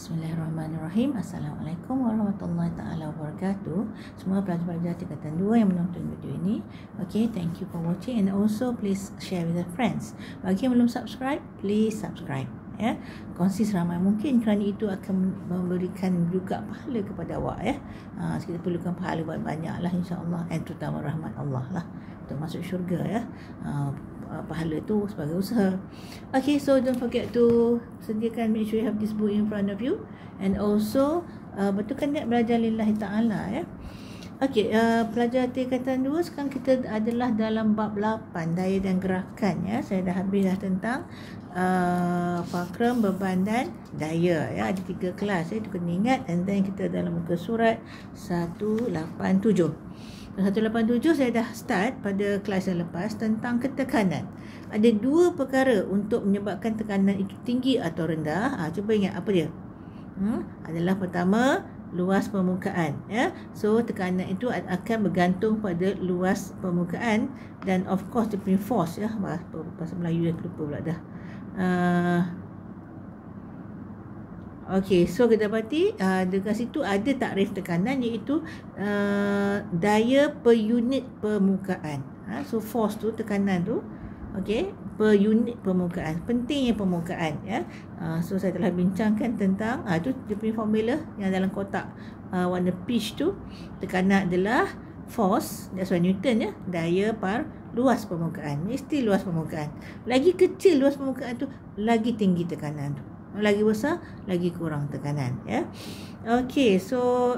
Bismillahirrahmanirrahim. Assalamualaikum warahmatullahi taala wabarakatuh. Semua pelajar-pelajar tingkatan 2 yang menonton video ini. Okay, thank you for watching and also please share with your friends. Bagi yang belum subscribe, please subscribe. Ya, kongsi seramai mungkin kerana itu akan memberikan juga pahala kepada awak ya. Kita perlukan pahala banyak lah insya-Allah, dan terutama rahmat Allah lah untuk masuk syurga ya. Pahala tu sebagai usaha. Okay, so don't forget to sediakan, make sure you have this book in front of you, and also betulkan niat belajar lillahi ta'ala ya. Okay, pelajar tingkatan 2 sekarang kita adalah dalam bab 8 daya dan gerakan ya. Saya dah habis dah tentang fakram, beban dan daya ya. Ada 3 kelas ya, itu kena ingat. And then kita dalam muka surat 187. 187 saya dah start pada kelas yang lepas tentang ketekanan. Ada 2 perkara untuk menyebabkan tekanan itu tinggi atau rendah. Cuba ingat apa dia? Adalah pertama, luas permukaan ya. So tekanan itu akan bergantung pada luas permukaan, dan of course dia punya force ya. Bahasa Melayu dah lupa pula dah. Okey, so kita dapati dekat situ ada takrif tekanan, iaitu daya per unit permukaan. So force tu, tekanan tu, okey, per unit permukaan. Pentingnya permukaan ya. So saya telah bincangkan tentang tu dia punya formula yang dalam kotak warna peach tu. Tekanan adalah force, that's why Newton ya, daya per luas permukaan. Mesti luas permukaan. Lagi kecil luas permukaan tu, lagi tinggi tekanan tu. Lagi besar, lagi kurang tekanan ya. Okey, so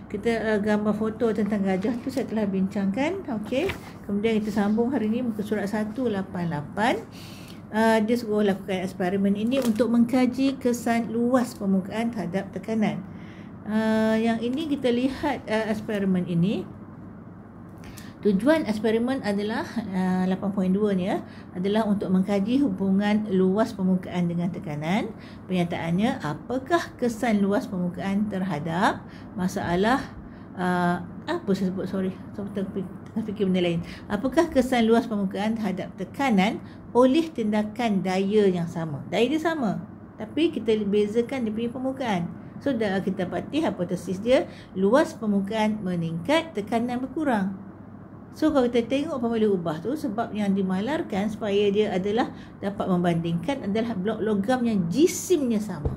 kita gambar foto tentang gajah tu saya telah bincangkan. Okey, kemudian kita sambung hari ini muka surat 188. Dia suruh lakukan eksperimen ini untuk mengkaji kesan luas permukaan terhadap tekanan. Yang ini kita lihat eksperimen ini. Tujuan eksperimen adalah 8.2 ni ya, adalah untuk mengkaji hubungan luas permukaan dengan tekanan. Pernyataannya, apakah kesan luas permukaan terhadap masalah apa saya sebut, saya fikir benda lain. Apakah kesan luas permukaan terhadap tekanan oleh tindakan daya yang sama? Daya dia sama, tapi kita bezakan dia punya permukaan. So dah kita dapati hipotesis dia, luas permukaan meningkat, tekanan berkurang. So kalau kita tengok formula ubah tu, sebab yang dimalarkan supaya dia adalah dapat membandingkan adalah blok logam yang jisimnya sama.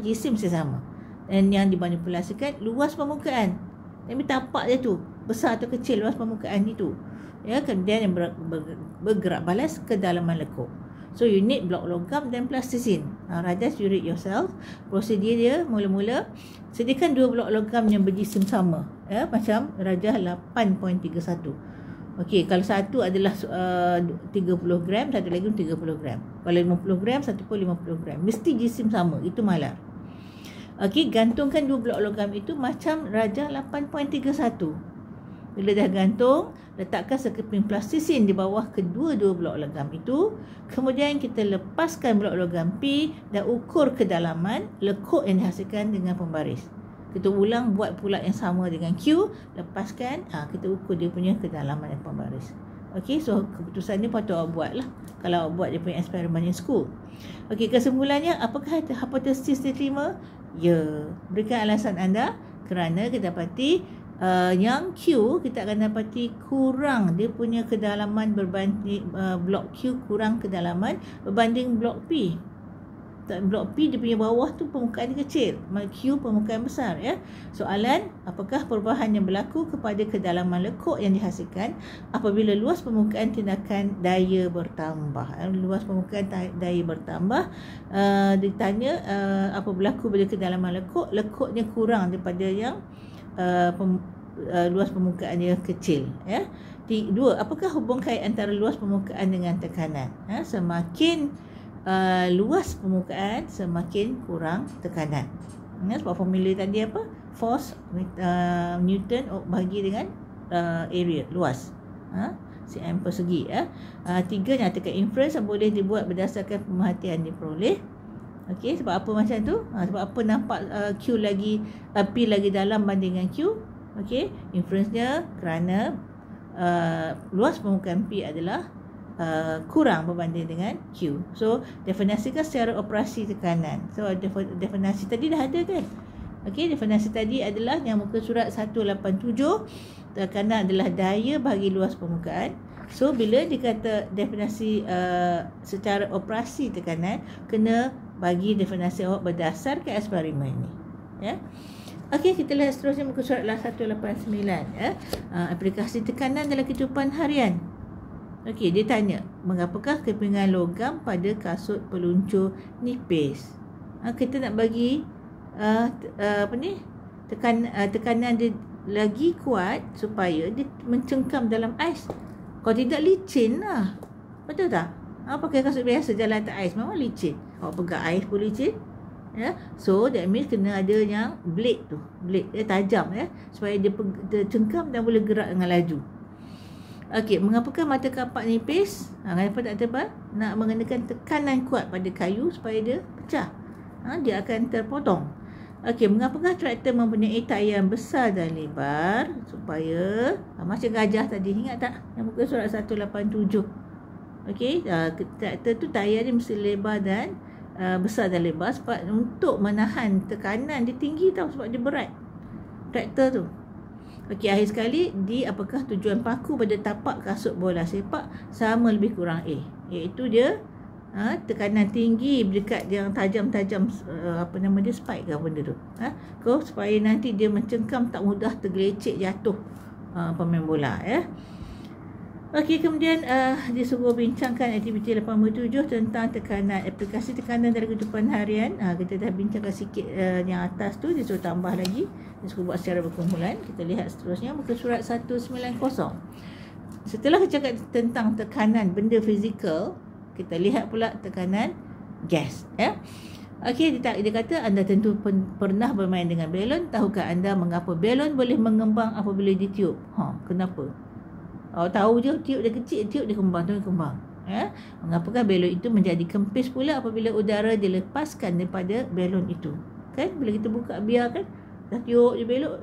Jisim sama. Dan yang dimanipulasikan luas permukaan. Tapi tapak dia tu, besar atau kecil luas permukaan itu. Ya, kemudian yang bergerak balas ke dalaman lekuk. So you need blok logam dan plastisin. Rajas, you read yourself. Prosedur dia mula-mula sediakan 2 blok logam yang berjisim sama ya, macam Rajah 8.31. Okey, kalau satu adalah 30 gram, satu lagi 30 gram. Kalau 50 gram, satu pun 50 gram. Mesti jisim sama, itu malar. Okey, gantungkan 2 blok logam itu macam Rajah 8.31. Bila dah gantung, letakkan sekeping plastisin di bawah kedua-dua blok logam itu. Kemudian kita lepaskan blok logam P dan ukur kedalaman lekuk yang dihasilkan dengan pembaris. Kita ulang buat pula yang sama dengan Q, lepaskan, kita ukur dia punya kedalaman dan pembaris. Okey, so keputusan ni patut awak buat lah kalau awak buat dia punya eksperimen in school. Okey, kesimpulannya, apakah hipotesis diterima? Ya, berikan alasan anda. Kerana kita dapati yang Q kita akan dapati kurang dia punya kedalaman berbanding blok Q kurang kedalaman berbanding blok P. Blok P dia punya bawah tu permukaan dia kecil, Q permukaan besar ya. Soalan, apakah perubahan yang berlaku kepada kedalaman lekuk yang dihasilkan apabila luas permukaan tindakan daya bertambah? Luas permukaan daya bertambah, ditanya apa berlaku bila kedalaman lekuknya kurang daripada yang luas permukaan dia kecil ya. 2. Apakah hubung kait antara luas permukaan dengan tekanan? Semakin luas permukaan, semakin kurang tekanan. Sebab formula tadi apa? Force Newton bagi dengan area, luas, cm persegi ya. 3. Nyatakan inference yang boleh dibuat berdasarkan pemerhatian diperoleh. Okey, sebab apa macam tu? Sebab apa nampak Q lagi P lagi dalam banding dengan Q? Okey, inference-nya kerana luas permukaan P adalah kurang berbanding dengan Q. So definasikan secara operasi tekanan. So definasi tadi dah ada kan. Okey, definasi tadi adalah yang muka surat 187. Tekanan adalah daya bagi luas permukaan. So bila dikata definasi secara operasi tekanan, kena bagi definasi awak berdasarkan eksperimen ni. Ya. Okey, kita lihat seterusnya muka surat 189 ya. Aplikasi tekanan dalam kehidupan harian. Okey, dia tanya, mengapakah kepingan logam pada kasut peluncur nipis? Kita nak bagi tekanan dia lagi kuat supaya dia mencengkam dalam ais. Kalau tidak, licin lah. Betul tak? Pakai kasut biasa jalan atas ais memang licin. Awak pegang ais pun licin. Ya, so that means kena ada yang blade tu, blade dia tajam ya, supaya dia cengkam dan boleh gerak dengan laju. Okey, mengapakah mata kapak nipis? Kenapa tak tebal? Nak mengenakan tekanan kuat pada kayu supaya dia pecah. Dia akan terpotong. Okey, mengapakah traktor mempunyai tayar yang besar dan lebar supaya macam gajah tadi, ingat tak? Yang muka surat 187. Okey, traktor tu tayar dia mesti lebar dan besar dan lebar sebab untuk menahan tekanan dia tinggi tau, sebab dia berat traktor tu. Okey, akhir sekali, apakah tujuan paku pada tapak kasut bola sepak sama lebih kurang A, iaitu dia tekanan tinggi dekat yang tajam-tajam spike ke benda tu, supaya nanti dia mencengkam, tak mudah tergelecek jatuh pemain bola ya. Okey, kemudian disuruh bincangkan aktiviti 87 tentang tekanan, aplikasi tekanan dalam kehidupan harian. Kita dah bincangkan sikit yang atas tu, disuruh tambah lagi, disuruh buat secara berkumpulan. Kita lihat seterusnya muka surat 190. Setelah kita cakap tentang tekanan benda fizikal, kita lihat pula tekanan gas ya. Okey, dia kata anda tentu pernah bermain dengan belon. Tahukah anda mengapa belon boleh mengembang apabila ditiup? Kenapa? Tahu je, tiup dia kecil, tiup dia kembang, ya. Mengapakah belon itu menjadi kempis pula apabila udara dilepaskan daripada belon itu? Kan bila kita buka biar kan, dah tiup je belon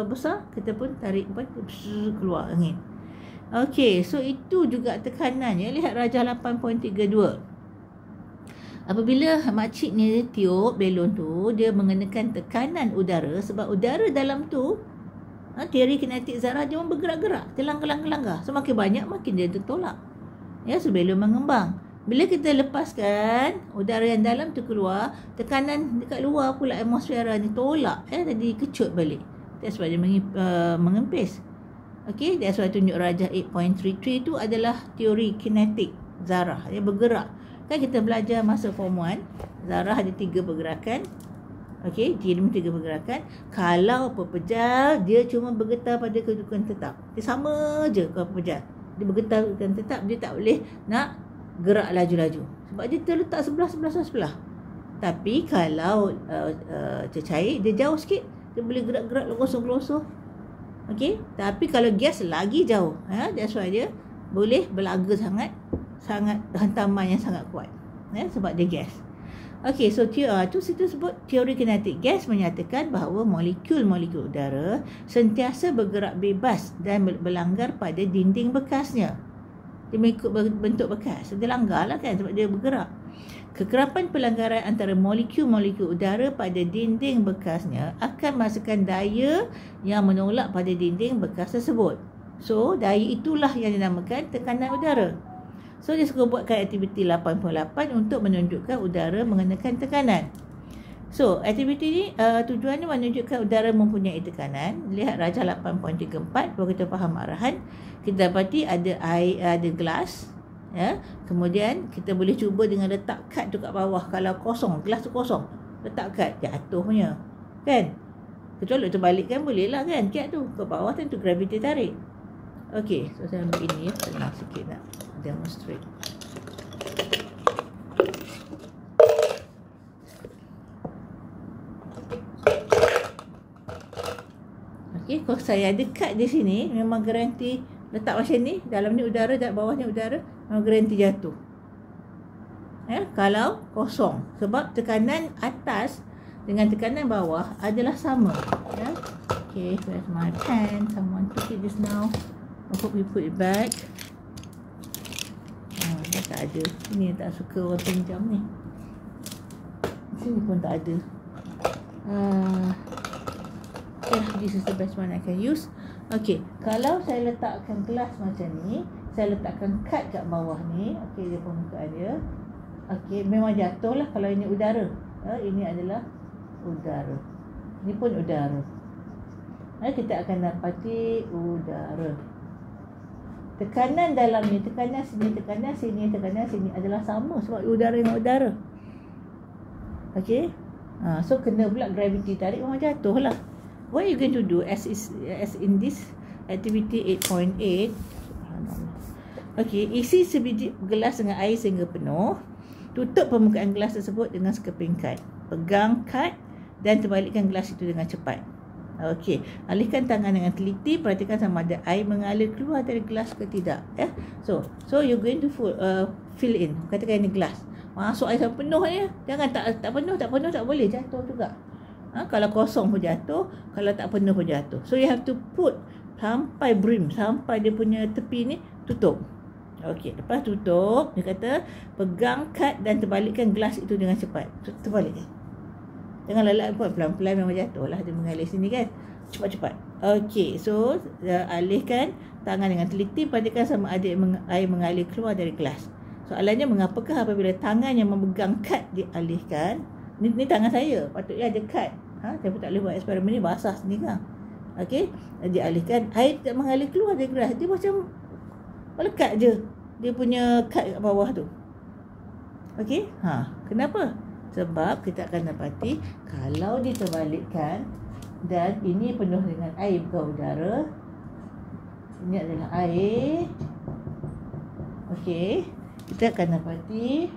besar, kita pun tarik keluar angin. Okey, so itu juga tekanannya. Lihat rajah 8.32. Apabila makcik ni tiup belon tu, dia mengenakan tekanan udara sebab udara dalam tu, teori kinetik zarah dia bergerak-gerak, dia langgar-langgar. So makin banyak makin dia tertolak. Ya, so belon mengembang. Bila kita lepaskan udara yang dalam tu keluar, tekanan dekat luar pula atmosfera ni tolak, jadi kecut balik. That's why dia mengempis. Okey, that's why tunjuk rajah 8.33 tu adalah teori kinetik zarah, dia bergerak. Kan kita belajar masa form 1, zarah ada 3 pergerakan. Okey, dia ada 3 pergerakan. Kalau pepejal, dia cuma bergetar pada kedudukan tetap. Dia sama je kalau pepejal. Dia bergetar kedudukan tetap, dia tak boleh nak gerak laju-laju. Sebab dia terletak sebelah. Tapi kalau cecair, dia jauh sikit. Dia boleh gerak-gerak losong-losong. Okey, tapi kalau gas lagi jauh. That's why dia boleh berlaga sangat hantaman yang sangat kuat. Sebab dia gas. Okey, so situ sebut teori kinetik gas menyatakan bahawa molekul-molekul udara sentiasa bergerak bebas dan berlanggar pada dinding bekasnya. Dia mengikut bentuk bekas. So, dia langgar lah kan sebab dia bergerak. Kekerapan pelanggaran antara molekul-molekul udara pada dinding bekasnya akan menghasilkan daya yang menolak pada dinding bekas tersebut. So, daya itulah yang dinamakan tekanan udara. So, dia suka buatkan aktiviti 8.8 untuk menunjukkan udara mengenakan tekanan. So, aktiviti ni tujuannya menunjukkan udara mempunyai tekanan. Lihat rajah 8.34, kalau kita faham arahan, kita dapati ada air, ada gelas. Ya. Kemudian, kita boleh cuba dengan letak kad tu kat bawah. Kalau kosong, gelas tu kosong, letak kad, jatuh punya. Kan? Kecuali terbalikkan boleh lah kan, kad tu. Ke bawah tentu graviti tarik. Okey, so saya ambil ini ya, senang sikit nak demonstrate. Okey, kalau saya ada kad di sini, memang garanti letak macam ni, dalam ni udara dan bawah ni udara, memang garanti jatuh. Ya, kalau kosong, sebab tekanan atas dengan tekanan bawah adalah sama. Ya. Okay, where's my pen? Someone took it just now. I hope you put it back. Tak ada. Ini tak suka orang pinjam ni. Sini pun tak ada. Okay, this is the best one I can use. Okay, kalau saya letakkan gelas macam ni, saya letakkan kad kat bawah ni. Okay, dia permukaan dia. Okay, memang jatuh lah kalau ini udara. Ini adalah udara. Ini pun udara. Kita akan dapati udara. Tekanan dalam ni, tekanan sini, tekanan sini, tekanan sini adalah sama sebab udara dengan udara. Okay. So kena pula gravity tarik, memang jatuh lah. What are you going to do as in this activity 8.8? Okay, isi sebiji gelas dengan air sehingga penuh. Tutup permukaan gelas tersebut dengan sekeping kad. Pegang kad dan terbalikkan gelas itu dengan cepat. Okey, alihkan tangan dengan teliti, perhatikan sama ada air mengalir keluar dari gelas ke tidak, ya. So you going to fill in. Katakan ini gelas. Masuk air sampai penuh ya. Jangan tak penuh tak boleh, jatuh juga. Kalau kosong pun jatuh, kalau tak penuh pun jatuh. So you have to put sampai brim, sampai dia punya tepi ni tutup. Okey, lepas tutup, dia kata pegang kad dan terbalikkan gelas itu dengan cepat. Terbalikkan. Jangan lalak pun, pelan-pelan memang jatuh lah. Dia mengalir sini kan. Cepat-cepat. Okey, so alihkan tangan dengan teliti, perhatikan sama ada air mengalir keluar dari gelas. Soalannya, mengapakah apabila tangan yang memegang kad dialihkan? Ni tangan saya, patutnya ada kad. Saya pun tak boleh buat eksperimen ni, basah sini kan. Okey, dialihkan, air tak mengalir keluar dari gelas. Dia macam melekat je dia punya kad kat bawah tu. Okey, kenapa? Sebab kita akan dapati kalau diterbalikkan dan ini penuh dengan air bukan udara, ini adalah air. Okey, kita akan dapati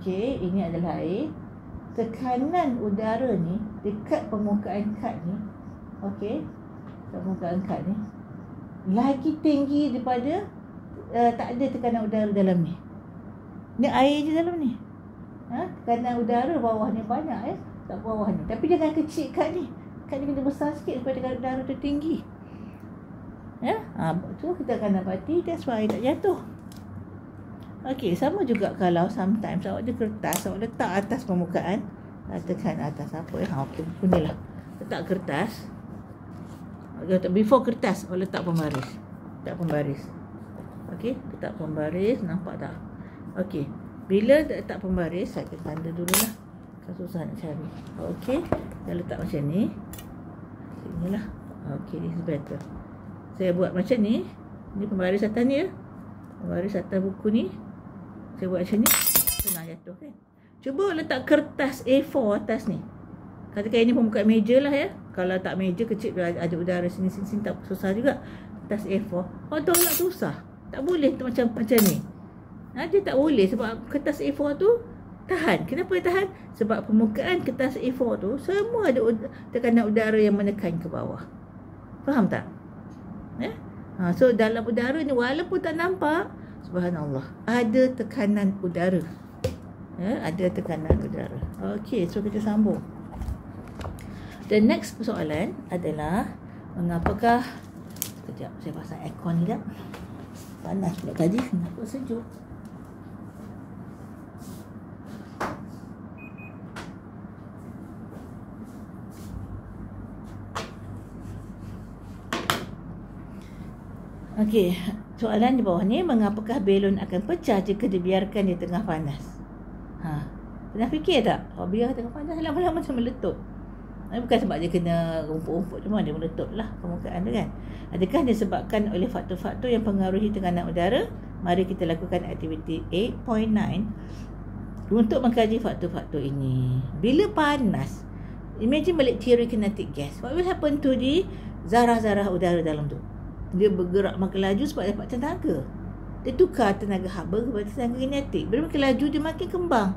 ini adalah air. Tekanan udara ni dekat permukaan kad ni, permukaan kad ni lagi tinggi daripada tak ada tekanan udara dalam ni. Ni air je dalam ni. Tekanan udara bawah ni banyak ya, tak bawah ni. Tapi jangan kecil kad ni. Kad ni kena besar sikit supaya tekanan udara tu tinggi. Ya, tu kita akan dapati that's why air tak jatuh. Okey, sama juga kalau sometimes awak ada kertas, awak letak atas permukaan, tekan atas apa buku ni lah. Letak kertas. Before kertas, awak letak pembaris. Letak pembaris. Okey, letak pembaris, nampak tak? Okey, bila letak pembaris, saya akan tanda dululah. Susah nak cari. Okey, saya letak macam ni. Inilah. Okey, this is better. Saya buat macam ni. Ni pembaris atas ni ya. Pembaris atas buku ni. Saya buat macam ni, senang jatuh kan. Cuba letak kertas A4 atas ni. Katakan ini permukaan meja lah ya. Kalau tak meja kecil, ada udara sini-sini tak susah juga. Kertas A4. Tolak susah. Tak boleh macam ni. Dia tak boleh sebab kertas A4 tu tahan. Kenapa dia tahan? Sebab permukaan kertas A4 tu semua ada tekanan udara yang menekan ke bawah. Faham tak? Ya? So dalam udara ni walaupun tak nampak, subhanallah, ada tekanan udara. Ya, ada tekanan udara. Okey, so kita sambung. The next persoalan adalah mengapakah, sekejap saya pasang aircon ni dah. Panas pula tadi, kenapa sejuk? Okey, soalan di bawah ni, mengapakah belon akan pecah jika dibiarkan di tengah panas? Pernah fikir tak? Biar tengah panas lama-lama macam meletup. Bukan sebab dia kena rumput-rumput, cuma dia meletup lah permukaan tu kan. Adakah disebabkan oleh faktor-faktor yang pengaruhi tekanan udara? Mari kita lakukan aktiviti 8.9 untuk mengkaji faktor-faktor ini. Bila panas, imagine balik teori kinetic gas. What will happen to the zarah-zarah udara dalam tu? Dia bergerak makin laju sebab dapat tenaga. Dia tukar tenaga haba kepada tenaga kinetik. Bila makin laju, dia makin kembang.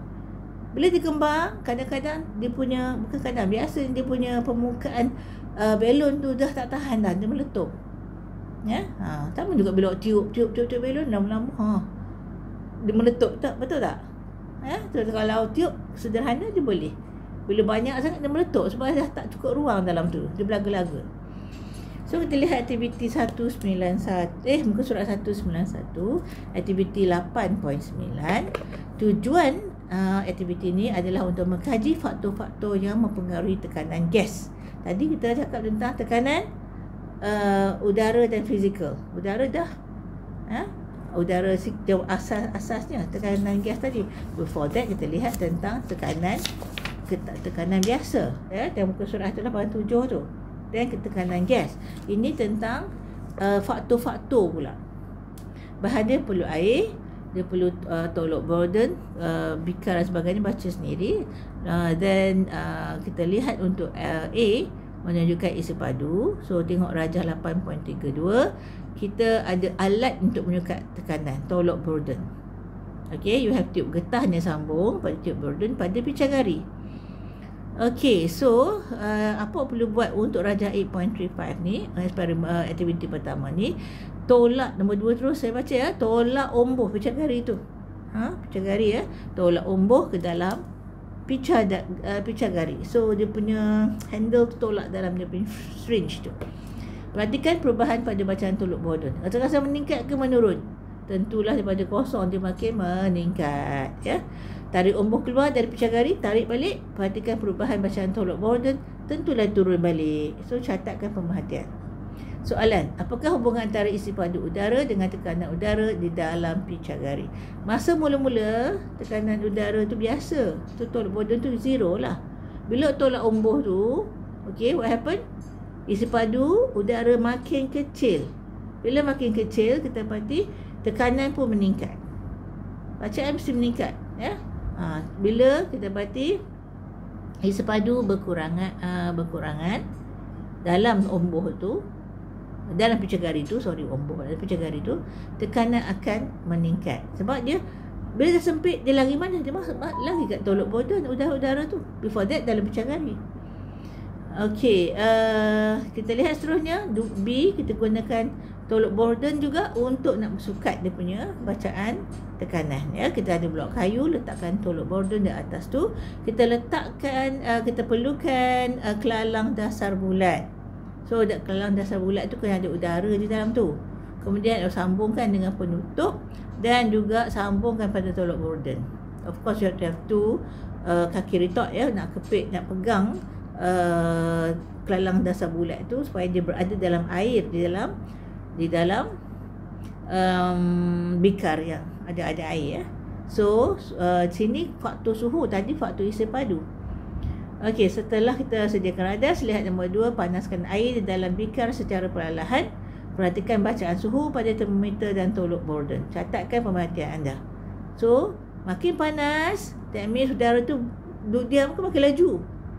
Bila dia kembang, kadang-kadang dia punya, bukan kadang, biasa dia punya permukaan belon tu dah tak tahan dah, dia meletup. Ya, sama juga bila tiup belon lama-lama, dia meletup tak, betul tak? Ya, so, kalau tiup sederhana dia boleh. Bila banyak sangat dia meletup sebab dah tak cukup ruang dalam tu, dia belaga-laga. So kita lihat aktiviti 191, muka surat 191, aktiviti 8.9. Tujuan aktiviti ini adalah untuk mengkaji faktor-faktor yang mempengaruhi tekanan gas. Tadi kita cakap tentang tekanan udara dan fizikal. Udara dah, udara asasnya tekanan gas tadi. Before that kita lihat tentang tekanan biasa, dan muka surat 87 tu. Dan tekanan gas. Ini tentang faktor-faktor pula. Bahan dia perlu air, dia perlu tolok Bourdon, bikar dan sebagainya, baca sendiri. Dan kita lihat untuk A menunjukkan isi padu. So tengok rajah 8.32. Kita ada alat untuk menyukat tekanan, tolok Bourdon. Okay, you have tube getah yang sambung pada tube Bourdon pada picagari. Okay, so apa perlu buat untuk rajah 8.35 ni, aktiviti pertama ni. Tolak nombor 2 terus saya baca ya, tolak omboh picagari tu. Picagari tolak omboh ke dalam picagari. So dia punya handle tu tolak dalam dia punya syringe tu. Perhatikan perubahan pada bacaan tolok Bourdon. Rasa-rasa meningkat ke menurun? Tentulah daripada kosong dia makin meningkat, ya. Tarik omboh keluar dari picagari, tarik balik. Perhatikan perubahan bacaan tolok Bourdon, tentulah turun balik. So catatkan pemerhatian. Soalan, apakah hubungan antara isi padu udara dengan tekanan udara di dalam picagari? Masa mula-mula tekanan udara tu biasa, tu tolok Bourdon tu zero lah. Bila tolak omboh tu, okay, what happen? Isi padu udara makin kecil. Bila makin kecil, kita dapati tekanan pun meningkat. Bacaan mesti meningkat, ya. Bila kita dapati isi padu berkurangan dalam omboh tu, dalam picagari tu, omboh dalam picagari tu, tekanan akan meningkat. Sebab dia bila dah sempit, dia lari mana? Dia masuk lari kat tolok Bourdon, udara tu. Before that dalam picagari. Okey, kita lihat seterusnya B, kita gunakan tolok Bourdon juga untuk nak bersukat dia punya bacaan tekanan, ya. Kita ada blok kayu, letakkan tolok Bourdon di atas tu. Kita letakkan kita perlukan kelalang dasar bulat. So kelalang dasar bulat tu kena ada udara di dalam tu. Kemudian sambungkan dengan penutup dan juga sambungkan pada tolok Bourdon. Of course you have to have two kaki retot, ya, nak kepit, nak pegang kelalang dasar bulat tu supaya dia berada dalam air, di dalam bikar yang ada air, ya. So sini faktor suhu, tadi faktor isi padu. Okey, setelah kita sediakan radas, lihat nombor 2, panaskan air di dalam bikar secara perlahan. Perhatikan bacaan suhu pada termometer dan tolok Bourdon. Catatkan pemerhatian anda. So makin panas, that means udara tu duduk diam ke makin laju?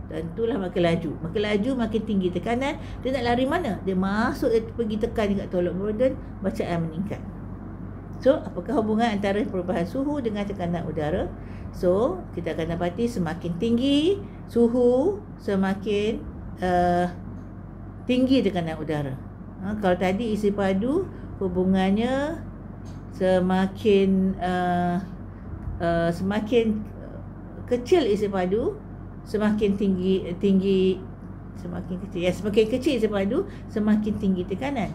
Tentulah makin laju. Makin laju, makin tinggi tekanan. Dia nak lari mana? Dia masuk, dia pergi tekan dekat tolok Bourdon, bacaan meningkat. So, apakah hubungan antara perubahan suhu dengan tekanan udara? So, kita akan dapati semakin tinggi suhu, semakin tinggi tekanan udara. Kalau tadi isi padu, hubungannya semakin kecil isi padu, semakin kecil isi padu, semakin tinggi tekanan.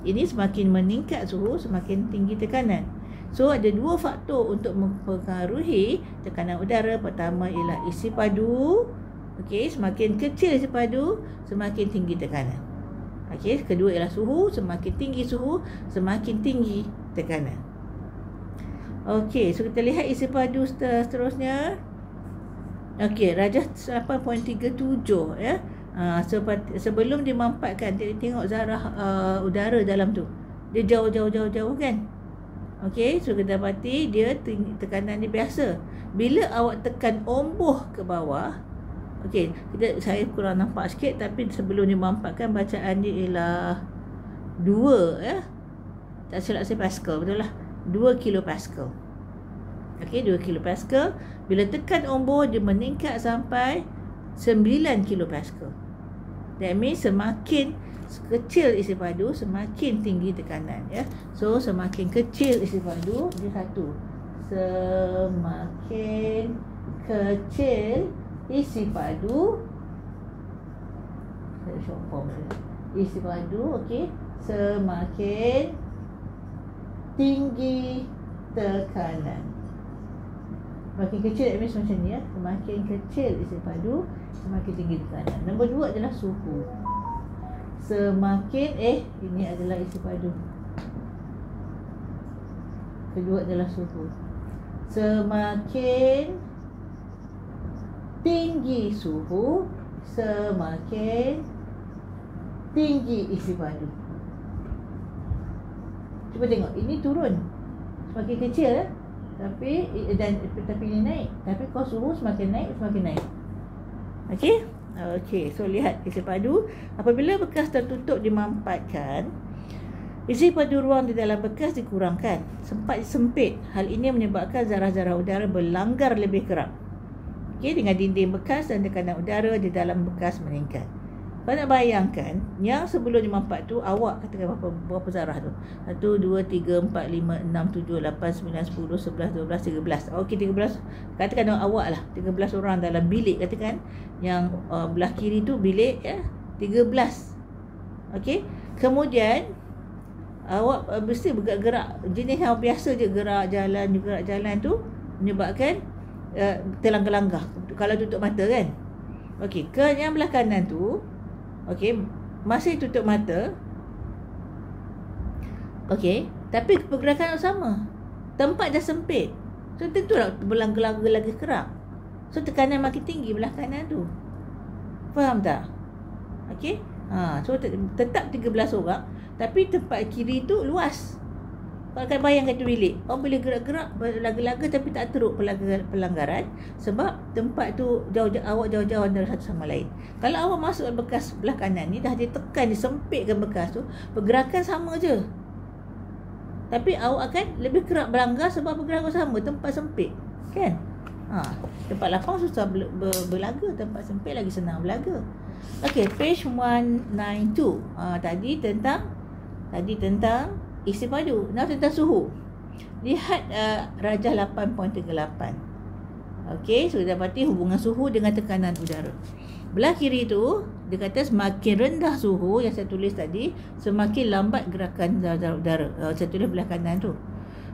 Ini semakin meningkat suhu, semakin tinggi tekanan. So ada dua faktor untuk mempengaruhi tekanan udara. Pertama ialah isi padu. Okey, semakin kecil isi padu, semakin tinggi tekanan. Okey, kedua ialah suhu. Semakin tinggi suhu, semakin tinggi tekanan. Okey, so kita lihat isi padu seterusnya. Okey, rajah 8.37, ya. Sebelum dimampatkan, tengok zarah udara dalam tu. Dia jauh kan. Okey, so kita dapati dia tekanan dia biasa. Bila awak tekan omboh ke bawah, okey, saya kurang nampak sikit, tapi sebelum dimampatkan bacaan dia ialah 2, ya. Tak silap saya Pascal, betul lah. 2 kilopascal. Okey, 2 kilopascal. Bila tekan omboh, dia meningkat sampai 9 kilopascal. That means semakin kecil isi padu, semakin tinggi tekanan, ya. So semakin kecil isi padu, dia satu. Semakin kecil isi padu, isi padu, okey, semakin tinggi tekanan. Semakin kecil that means macam ni ya. Semakin kecil isi padu, semakin tinggi tekanan. Nombor 2 adalah suhu. Semakin ini adalah isi padu. Kedua adalah suhu. Semakin tinggi suhu, semakin tinggi isi padu. Cuba tengok, ini turun. Semakin kecil tapi ini naik. Tapi kalau suhu semakin naik, semakin naik. Okey? Okey, so lihat isi padu. Apabila bekas tertutup dimampatkan, isi padu ruang di dalam bekas dikurangkan, sempat sempit. Hal ini menyebabkan zarah-zarah udara berlanggar lebih kerap. Okey, dengan dinding bekas dan tekanan udara di dalam bekas meningkat. Kau nak bayangkan, yang sebelum dimampat tu, awak katakan berapa zarah tu? 1, 2, 3, 4, 5, 6, 7, 8, 9, 10, 11, 12, 13. Okey, 13. Katakan awak lah, 13 orang dalam bilik, katakan. Yang belah kiri tu bilik ya, 13. Okey. Kemudian awak mesti bergerak jenis yang biasa je, gerak jalan tu menyebabkan terlanggar-langgar kalau tutup mata kan. Okey, ke yang belah kanan tu, okey, masih tutup mata. Okey, tapi pergerakan sama. Tempat dah sempit. So tentulah berlanggar-langgar lagi kerap. So tekanan makin tinggi belah kanan tu. Faham tak? Okey. So tetap 13 orang, tapi tempat kiri tu luas. Kau akan bayangkan tu bilik. Orang boleh gerak-gerak berlaga-laga tapi tak teruk pelanggaran sebab tempat tu awak jauh-jauh antara satu sama lain. Kalau awak masuk bekas belah kanan ni, dah ditekan, disempitkan bekas tu, pergerakan sama je. Tapi awak akan lebih kerap berlanggar sebab pergerakan sama, tempat sempit. Kan? Tempat lapang susah berlaga, tempat sempit lagi senang berlaga. Okey, page 192. Tadi tentang isi padu. Now tentang suhu. Lihat rajah 8.38. Okey, sudah dapati hubungan suhu dengan tekanan udara. Belah kiri tu, dia kata semakin rendah suhu yang saya tulis tadi, semakin lambat gerakan zarah-zarah udara. Saya tulis belah kanan tu.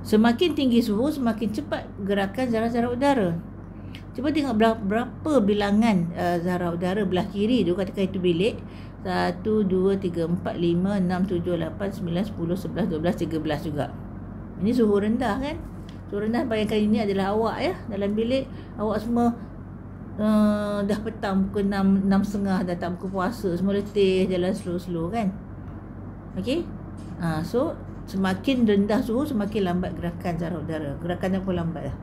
Semakin tinggi suhu, semakin cepat gerakan zarah-zarah udara. Cuba tengok berapa bilangan zarah udara belah kiri tu, katakan itu bilik. 1, 2, 3, 4, 5, 6, 7, 8, 9, 10, 11, 12, 13 juga. Ini suhu rendah kan? Suhu rendah, bayangkan ini adalah awak ya. Dalam bilik, awak semua dah petang pukul 6.30, dah tak buka puasa, semua letih, jalan slow-slow kan? Okey? So, semakin rendah suhu, semakin lambat gerakan zarah udara. Gerakan pun lambat lah.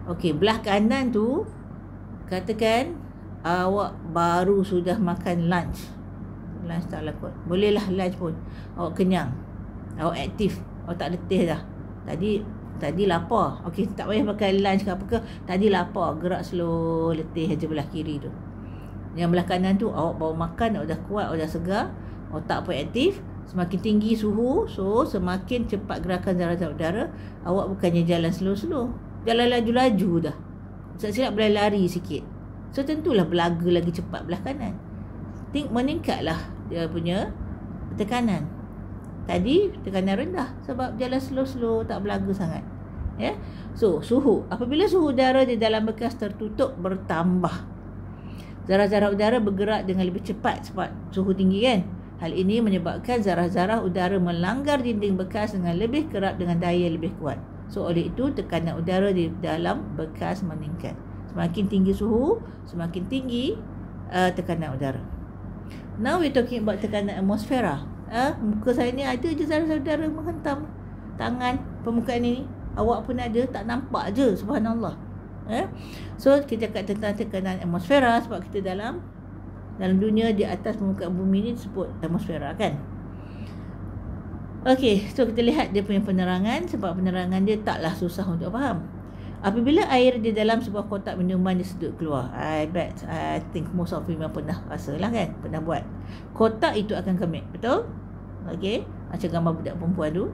Okey, belah kanan tu, katakan awak baru sudah makan lunch. Lunch tak lakut. Bolehlah lunch pun. Awak kenyang. Awak aktif. Awak tak letih dah. Tadi lapar. Okey, tak payah pakai lunch ke apa ke. Tadi lapar. Gerak slow, letih aja belah kiri tu. Yang belah kanan tu, awak baru makan, awak dah kuat, awak dah segar. Otak pun aktif. Semakin tinggi suhu, so semakin cepat gerakan zarah-zarah udara. Awak bukannya jalan slow-slow. Jalan laju-laju dah. Silap-silap berlari sikit. So tentulah berlaga lagi cepat belah kanan. Meningkatlah dia punya tekanan. Tadi tekanan rendah sebab jalan slow-slow, tak berlaga sangat. Ya. So suhu, apabila suhu udara di dalam bekas tertutup bertambah, zarah-zarah udara bergerak dengan lebih cepat sebab suhu tinggi kan. Hal ini menyebabkan zarah-zarah udara melanggar dinding bekas dengan lebih kerap dengan daya lebih kuat. So oleh itu tekanan udara di dalam bekas meningkat. Semakin tinggi suhu, semakin tinggi tekanan udara. Now we talking about tekanan atmosfera. Muka saya ni ada je zarah-zarah udara menghentam tangan permukaan ini. Awak pun ada, tak nampak je, subhanallah. So kita cakap tentang tekanan atmosfera sebab kita dalam dunia di atas permukaan bumi ni disebut atmosfera kan. Okey, so kita lihat dia punya penerangan sebab penerangan dia taklah susah untuk faham. Apabila air di dalam sebuah kotak minuman disedut keluar, I think most of you pernah rasa lah kan, pernah buat. Kotak itu akan kemik, betul? Okey, macam gambar budak perempuan tu.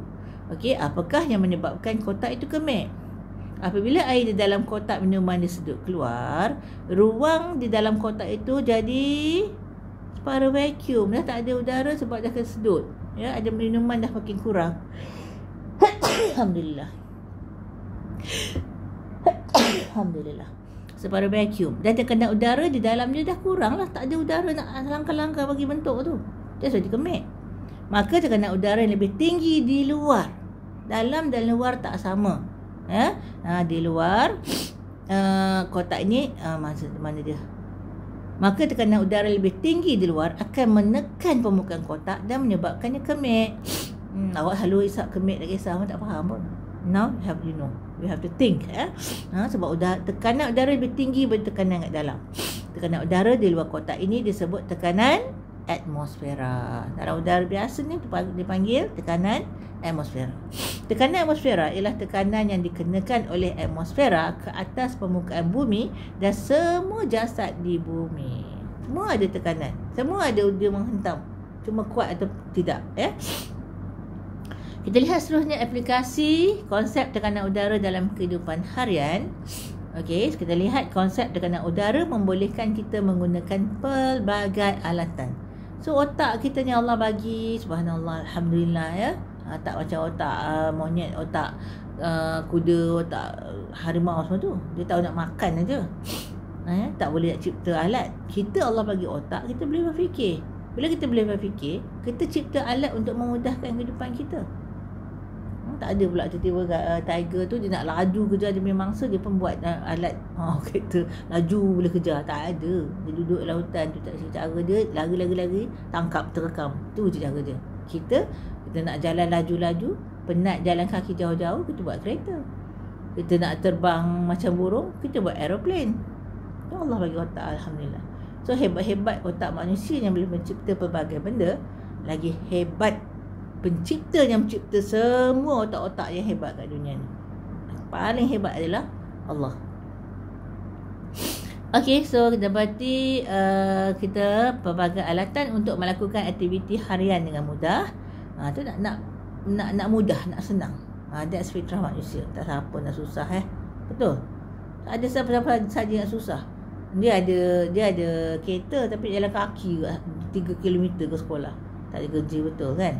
Okey, apakah yang menyebabkan kotak itu kemik? Apabila air di dalam kotak minuman disedut keluar, ruang di dalam kotak itu jadi Separa vacuum. Dah tak ada udara sebab dah kesedut. Ya, ada minuman dah makin kurang. Alhamdulillah. Alhamdulillah. Separa vacuum. Dan tekanan udara di dalamnya dah kurang lah. Tak ada udara nak langkah-langkah bagi bentuk tu. Dia sudah dikemik. Maka tekanan udara yang lebih tinggi di luar. Dalam dan luar tak sama. Ya? Di luar kotak ini mana dia? Maka tekanan udara lebih tinggi di luar akan menekan permukaan kotak dan menyebabkannya kemik. Awak selalu isap kemik tak kisah, tak faham pun. Now you have to think. Sebab tekanan udara lebih tinggi daripada tekanan kat dalam. Tekanan udara di luar kotak ini disebut tekanan atmosfera. Dalam udara biasa ni dipanggil tekanan atmosfera. Tekanan atmosfera ialah tekanan yang dikenakan oleh atmosfera ke atas permukaan bumi dan semua jasad di bumi. Semua ada tekanan. Semua ada dia menghentam. Cuma kuat atau tidak, ya. Kita lihat seterusnya aplikasi konsep tekanan udara dalam kehidupan harian. Okey, kita lihat konsep tekanan udara membolehkan kita menggunakan pelbagai alatan. So otak kita ni Allah bagi, subhanallah, alhamdulillah, ya. Tak macam otak monyet, otak kuda, otak harimau semua tu. Dia tahu nak makan aja. Tak boleh nak cipta alat. Kita Allah bagi otak, kita boleh berfikir. Bila kita boleh berfikir, kita cipta alat untuk memudahkan kehidupan kita. Tak ada pula tiba-tiba tiger tu dia nak laju kejar dia punya mangsa, dia pun buat alat kereta laju boleh kejar. Tak ada. Dia duduk lautan tu, tak cara dia lari, tangkap, terekam. Tu je cara dia. Kita nak jalan laju-laju, penat jalan kaki jauh-jauh, kita buat kereta. Kita nak terbang macam burung, kita buat aeroplane. Allah bagi otak, alhamdulillah. So hebat-hebat otak manusia yang boleh mencipta pelbagai benda, lagi hebat pencipta yang mencipta semua otak-otak yang hebat kat dunia ni. Paling hebat adalah Allah. Okey, so kita dapati kita pelbagai alatan untuk melakukan aktiviti harian dengan mudah. Tu nak mudah, nak senang. That's fitrah manusia. Tak siapa nak susah, betul. Tak ada siapa-siapa saja yang susah. Dia ada kereta tapi jalan kaki 3 km ke sekolah. Tak ada kerja, betul kan?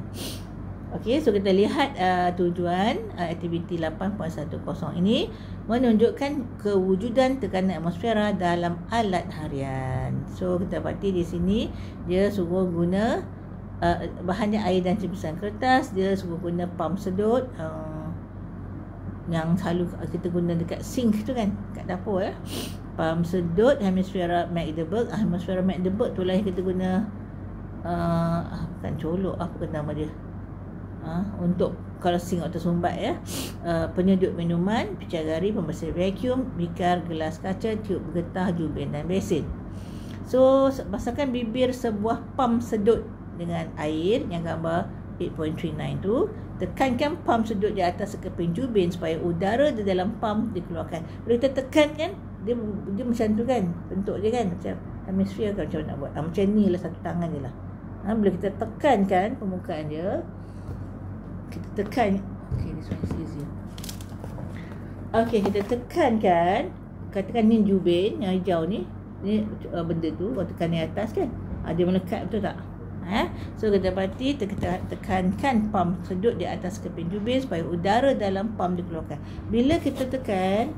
Okey, so kita lihat tujuan aktiviti 8.10 ini menunjukkan kewujudan tekanan atmosfera dalam alat harian. So kita dapati di sini dia suruh guna bahannya air dan cipisan kertas. Dia suruh guna pam sedut yang selalu kita guna dekat sink tu kan, kat dapur, ya. Pam sedut Hemisfera Magdeburg. Hemisfera Magdeburg tu lah yang kita guna bukan colok, apa ke nama dia, untuk kalau sink atau sumbat, ya. Penyedut minuman, picagari, pembersih vacuum, bikar, gelas kaca, tiup getah, jubin dan besin. So basahkan bibir sebuah pam sedut dengan air yang gambar 8.39 tu. Tekankan pam sedut di atas sekeping jubin supaya udara di dalam pam dikeluarkan. Bila kita tekan kan, dia macam tu kan, bentuk dia kan macam hemisfere kan, macam nak buat macam ni lah, satu tangan je lah. Bila kita tekankan permukaan dia, kita tekan, this one is easier. Kita tekankan, katakan ni jubin yang hijau ni benda tu, kalau tekan di atas kan, dia melekat, betul tak? So kita dapati tekankan pam sedut di atas keping jubin supaya udara dalam pam dikeluarkan. Bila kita tekan,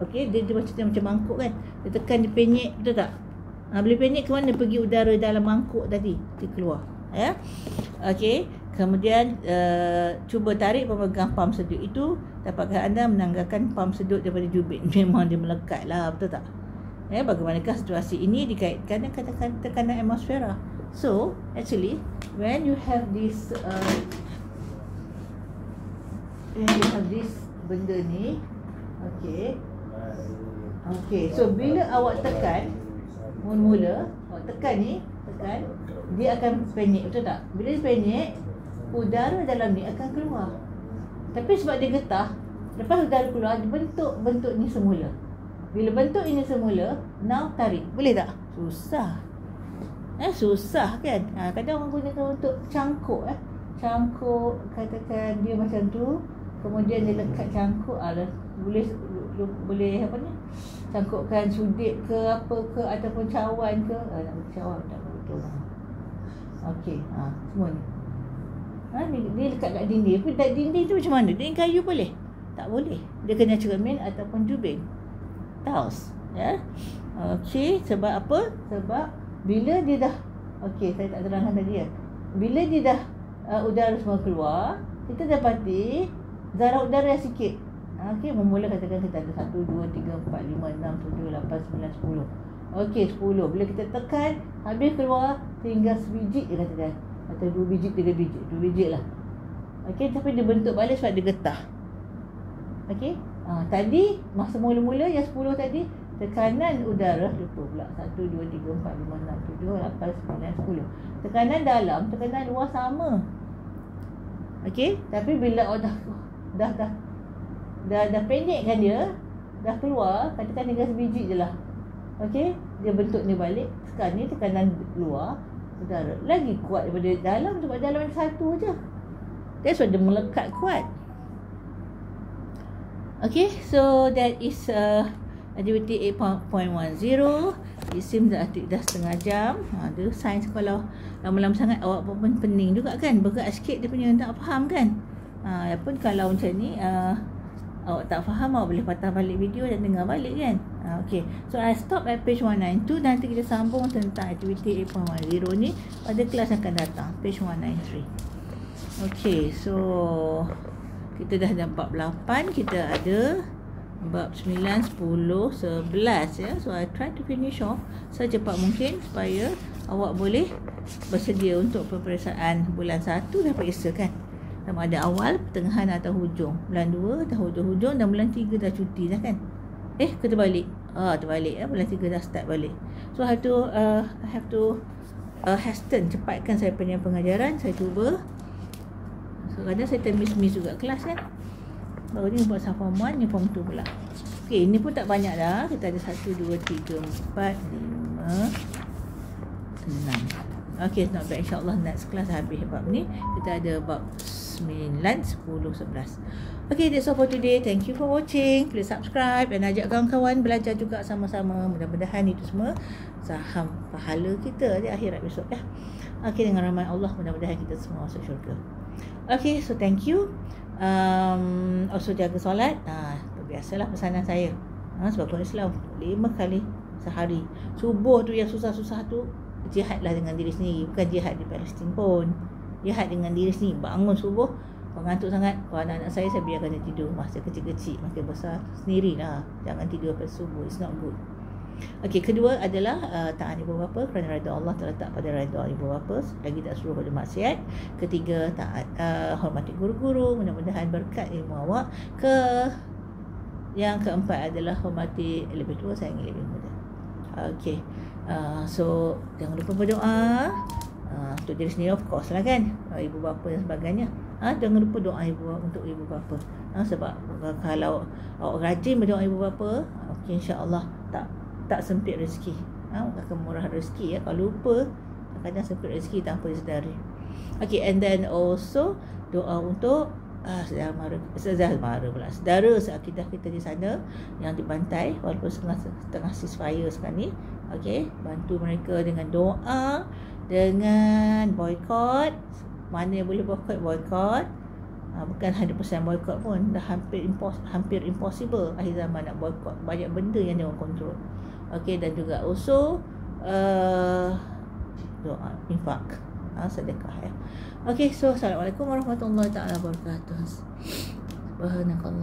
dia macam mangkuk kan, dia tekan, dia penyek, betul tak? Bila penyek, ke mana pergi udara dalam mangkuk tadi, dia keluar, ya. Kemudian cuba tarik pemegang pam sedut itu. Dapatkah anda menanggalkan pam sedut daripada jubin? Memang dia melekat lah, betul tak? Bagaimanakah situasi ini dikaitkan dengan tekanan atmosfera? So actually when you have this benda ni, so bila awak tekan, mula-mula awak tekan ni, dia akan penyek, betul tak? Bila dia penyek, udara dalam ni akan keluar. Tapi sebab dia getah, lepas udara keluar, dia bentuk ni semula. Bila bentuk ini semula, now tarik, boleh tak? Susah. Susah kan? Kadang orang gunakan untuk cangkuk, cangkuk, katakan dia macam tu, kemudian dia lekat cangkuk, boleh apa ni, cangkupkan sudik ke apa ke ataupun cawan ke, nak cawan tak betul. Okey, semua ni. Dia lekat kat dinding. Tapi dinding tu macam mana? Dinding kayu boleh? Tak boleh. Dia kena cermin ataupun jubing. Tiles, ya. Okey, sebab apa? Sebab bila dia dah, okey, saya tak terangkan tadi ya. Bila dia dah udara semua keluar, kita dapati zarah udara yang sikit. Okey, memula katakan kita ada 1, 2, 3, 4, 5, 6, 7, 8, 9, 10. Okey, 10. Bila kita tekan, habis keluar, tinggal sebiji je katakan. Atau 2 biji, 3 biji. 2 biji lah. Okey, tapi dia bentuk balik sebab dia getah. Okey. Tadi, masa mula-mula yang 10 tadi, tekanan udara, lupa pula. 1, 2, 3, 4, 5, 6, 7, 8, 9, 10. Tekanan dalam, tekanan luar sama. Okey, tapi bila dah pendekkan dia, dah keluar, katakan tinggal sebiji je lah. Okey, dia bentuk ni balik. Sekarang ni tekanan luar udara lagi kuat daripada dalam sebab dalam ada satu je. That's why dia melekat kuat. Okay, so that is activity 8.10. It seems that dah setengah jam. Dia sains kalau lama-lama sangat awak pun pening juga kan. Berat sikit dia punya tak faham kan. Pun kalau macam ni awak tak faham, awak boleh patah balik video dan dengar balik kan. Okay, so I stop at page 192. Nanti kita sambung tentang activity 8.10 ni pada kelas akan datang, page 193. Okay, so kita dah ada bab 8, kita ada bab 9, 10, 11 ya. So I try to finish off secepat mungkin supaya awak boleh bersedia untuk peperiksaan bulan 1 dah periksa kan. Sama ada awal, pertengahan atau hujung. Bulan 2 dah hujung-hujung dan bulan 3 dah cuti dah kan. Ke terbalik. Terbalik ya. Bulan 3 dah start balik. So I have to hasten, cepatkan saya punya pengajaran. Saya cuba. So kadang saya termiss juga kelas kan. Baru ni buat form 1, ni form 2 pula. Okay, ini pun tak banyak dah. Kita ada 1, 2, 3, 4, 5, 6. Okay, not bad. InsyaAllah next class habis bab ni. Kita ada bab 9, 10, 11. Okay, that's all for today. Thank you for watching. Please subscribe dan ajak kawan-kawan belajar juga sama-sama. Mudah-mudahan itu semua saham pahala kita di akhirat besok ya. Okay, dengan rahmat Allah mudah-mudahan kita semua masuk syurga. Okay, so thank you. Also jaga solat. Biasalah pesanan saya. Sebab orang Islam 5 kali sehari. Subuh tu yang susah-susah tu, jihadlah dengan diri sendiri. Bukan jihad di Palestin pun. Jihad dengan diri sendiri. Bangun subuh, mengantuk sangat. Kalau anak-anak saya biarkan dia tidur. Masa kecil-kecil, makin besar sendirilah. Jangan tidur pada subuh. It's not good. Okey, kedua adalah taat ibu bapa kerana redha Allah terletak pada redha ibu bapa. Lagi tak suruh pada maksiat. Ketiga, taat hormati guru-guru. Mudah-mudahan berkat ilmu awak. Yang keempat adalah hormati lebih tua, sayangi lebih muda. Okey. So jangan lupa berdoa untuk diri sendiri, of course lah kan, ibu bapa dan sebagainya. Jangan lupa doa untuk ibu bapa. Sebab kalau awak rajin berdoa ibu bapa, okay, insya-Allah tak sempit rezeki. Akan murah rezeki ya. Kalau lupa, kadang sempit rezeki tanpa disedari. Okay, and then also doa untuk saudara seakidah kita di sana yang dibantai walaupun setengah ceasefire sekarang ni. Okey, bantu mereka dengan doa, dengan boykot. Mana yang boleh boykot. Bukan 100% boykot pun, dah hampir impossible akhir zaman nak boykot. Banyak benda yang dia kontrol. Okey, dan juga also doa infak, sedekah ya. Okey, so assalamualaikum warahmatullahi taala wabarakatuh. Subhanakallah.